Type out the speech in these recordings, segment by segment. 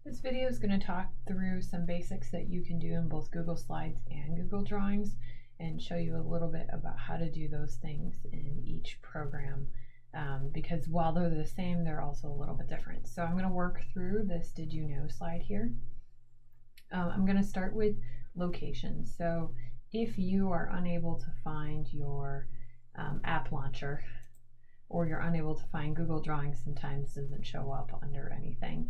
This video is going to talk through some basics that you can do in both Google Slides and Google Drawings and show you a little bit about how to do those things in each program because while they're the same, they're also a little bit different. So I'm going to work through this Did You Know slide here. I'm going to start with locations. So if you are unable to find your app launcher, or you're unable to find Google Drawings, sometimes doesn't show up under anything,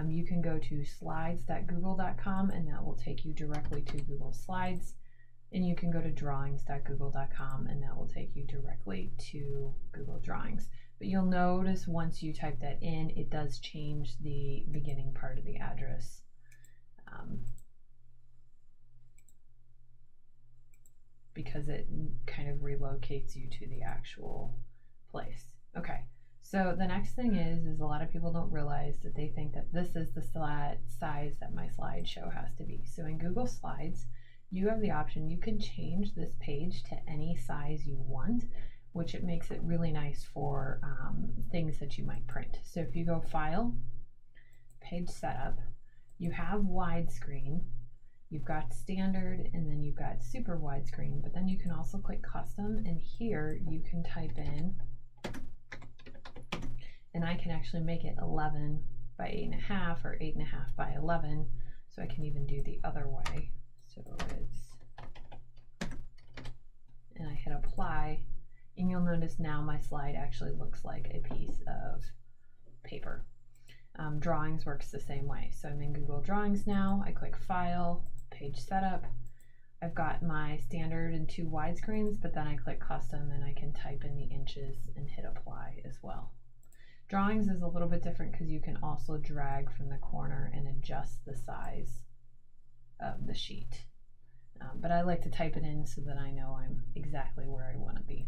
you can go to slides.google.com and that will take you directly to Google Slides, and you can go to drawings.google.com and that will take you directly to Google Drawings. But you'll notice once you type that in, it does change the beginning part of the address. Because it kind of relocates you to the actual place. Okay. So the next thing is a lot of people don't realize that they think that this is the size that my slideshow has to be. So in Google Slides, you have the option, you can change this page to any size you want, which it makes it really nice for things that you might print. So if you go File, Page Setup, you have widescreen, you've got standard, and then you've got super widescreen, but then you can also click custom, and here you can type in, and I can actually make it 11 by 8.5 or 8.5 by 11, so I can even do the other way. So it's, and I hit apply, and you'll notice now my slide actually looks like a piece of paper. Drawings works the same way. So I'm in Google Drawings now, I click File, Page Setup, I've got my standard and 2 widescreens, but then I click custom and I can type in the inches and hit apply as well. Drawings is a little bit different because you can also drag from the corner and adjust the size of the sheet. But I like to type it in so that I know I'm exactly where I want to be.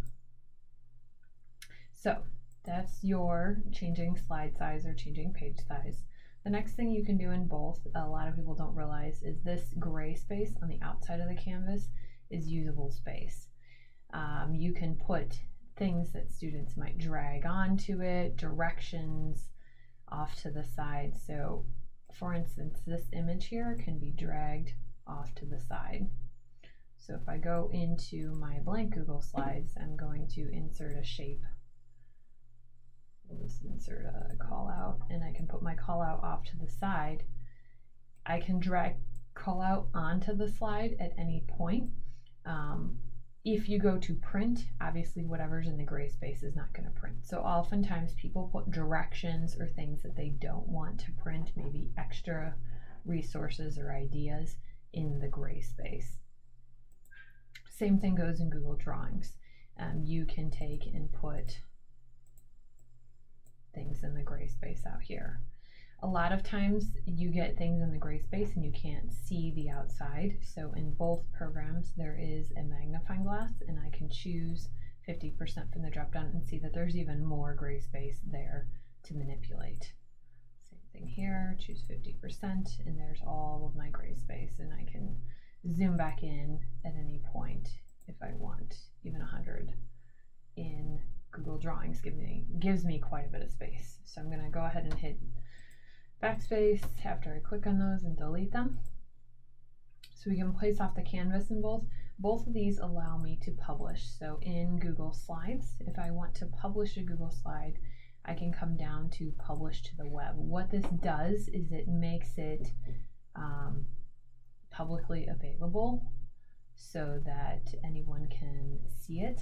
So that's your changing slide size or changing page size. The next thing you can do in both, a lot of people don't realize, is this gray space on the outside of the canvas is usable space. You can put things that students might drag onto it, directions off to the side. So for instance, this image here can be dragged off to the side. So if I go into my blank Google Slides, I'm going to insert a shape. We'll just insert a call out, and I can put my call out off to the side. I can drag call out onto the slide at any point. If you go to print, obviously whatever's in the gray space is not going to print. So oftentimes people put directions or things that they don't want to print, maybe extra resources or ideas, in the gray space. Same thing goes in Google Drawings. You can take and put things in the gray space out here. A lot of times you get things in the gray space and you can't see the outside. So in both programs there is a magnifying glass, and I can choose 50% from the drop down and see that there's even more gray space there to manipulate. Same thing here, choose 50%, and there's all of my gray space, and I can zoom back in at any point if I want, even 100. In Google Drawings gives me quite a bit of space. So I'm going to go ahead and hit backspace after I click on those and delete them. So we can place off the canvas in both. Both of these allow me to publish. So in Google Slides, if I want to publish a Google slide, I can come down to publish to the web. What this does is it makes it publicly available so that anyone can see it.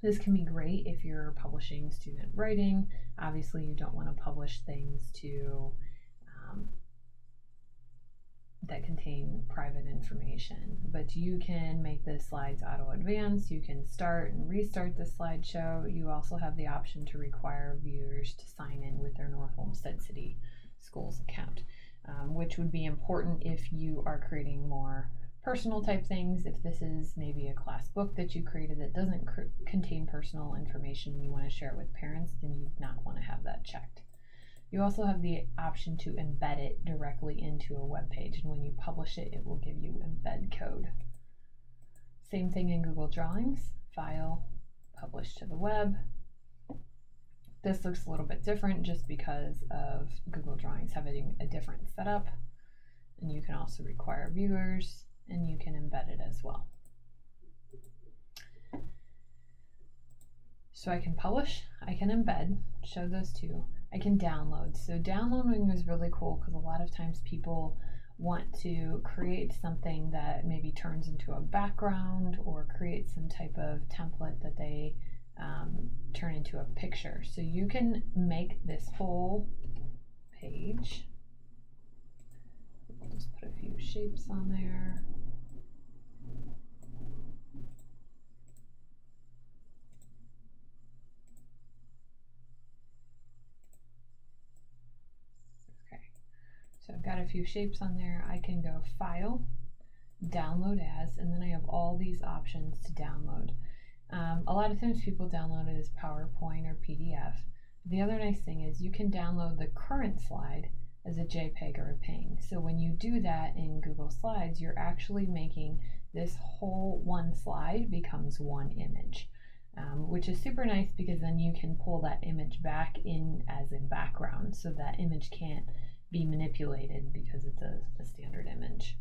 This can be great if you're publishing student writing. Obviously, you don't want to publish things to that contain private information, but you can make the slides auto advance. You can start and restart the slideshow. You also have the option to require viewers to sign in with their North Olmsted City Schools account, which would be important if you are creating more personal type things. If this is maybe a class book that you created that doesn't contain personal information and you want to share it with parents, then you'd not want to have that checked. You also have the option to embed it directly into a web page, and when you publish it, it will give you embed code. Same thing in Google Drawings, File, Publish to the web. This looks a little bit different just because of Google Drawings having a different setup, and you can also require viewers, and you can embed it as well. So I can publish, I can embed, show those two. I can download. So downloading is really cool because a lot of times people want to create something that maybe turns into a background or create some type of template that they turn into a picture. So you can make this whole page. We'll just put a few shapes on there. Okay, so I've got a few shapes on there. I can go File, Download As, and then I have all these options to download. A lot of times people download it as PowerPoint or PDF. The other nice thing is you can download the current slide as a JPEG or a PNG. So when you do that in Google Slides, you're actually making this whole one slide becomes one image, which is super nice because then you can pull that image back in as a background, so that image can't be manipulated because it's a standard image.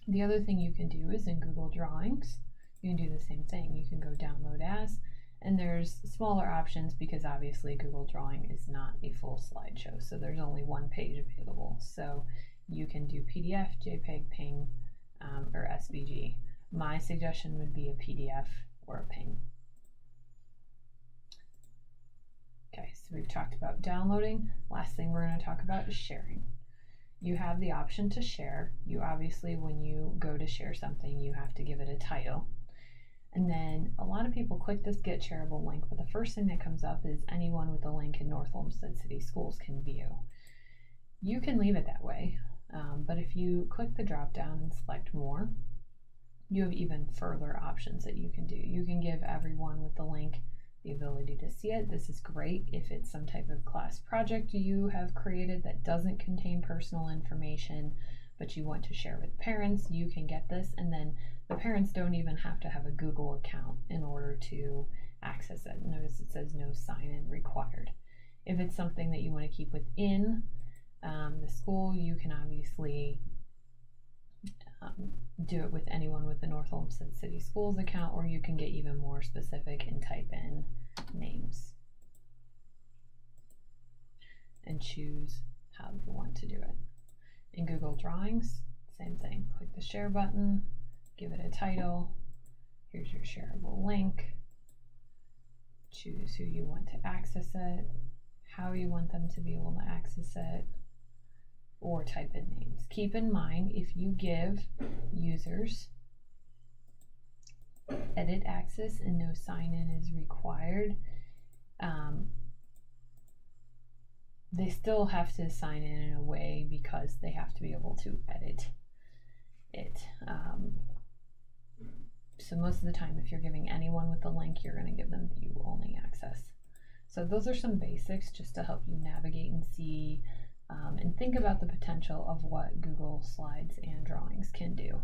The other thing you can do is in Google Drawings, you can do the same thing. You can go Download As, and there's smaller options because obviously Google Drawing is not a full slideshow, so there's only one page available. So you can do PDF, JPEG, PNG, or SVG. My suggestion would be a PDF or a PNG. Okay, so we've talked about downloading. Last thing we're going to talk about is sharing. You have the option to share. You obviously, when you go to share something, you have to give it a title. And then a lot of people click this Get Shareable link, but the first thing that comes up is anyone with a link in North Olmsted City Schools can view. You can leave it that way, but if you click the drop down and select More, you have even further options that you can do. You can give everyone with the link the ability to see it. This is great if it's some type of class project you have created that doesn't contain personal information, but you want to share with parents. You can get this, and then the parents don't even have to have a Google account in order to access it. Notice it says no sign-in required. If it's something that you want to keep within the school, you can obviously do it with anyone with the North Olmsted City Schools account, or you can get even more specific and type in names and choose how you want to do it. In Google Drawings, same thing. Click the share button, give it a title. Here's your shareable link. Choose who you want to access it, how you want them to be able to access it, or type in names. Keep in mind, if you give users edit access and no sign-in is required, they still have to sign in a way because they have to be able to edit it. So most of the time, if you're giving anyone with the link, you're going to give them view-only access. So those are some basics just to help you navigate and see and think about the potential of what Google Slides and Drawings can do.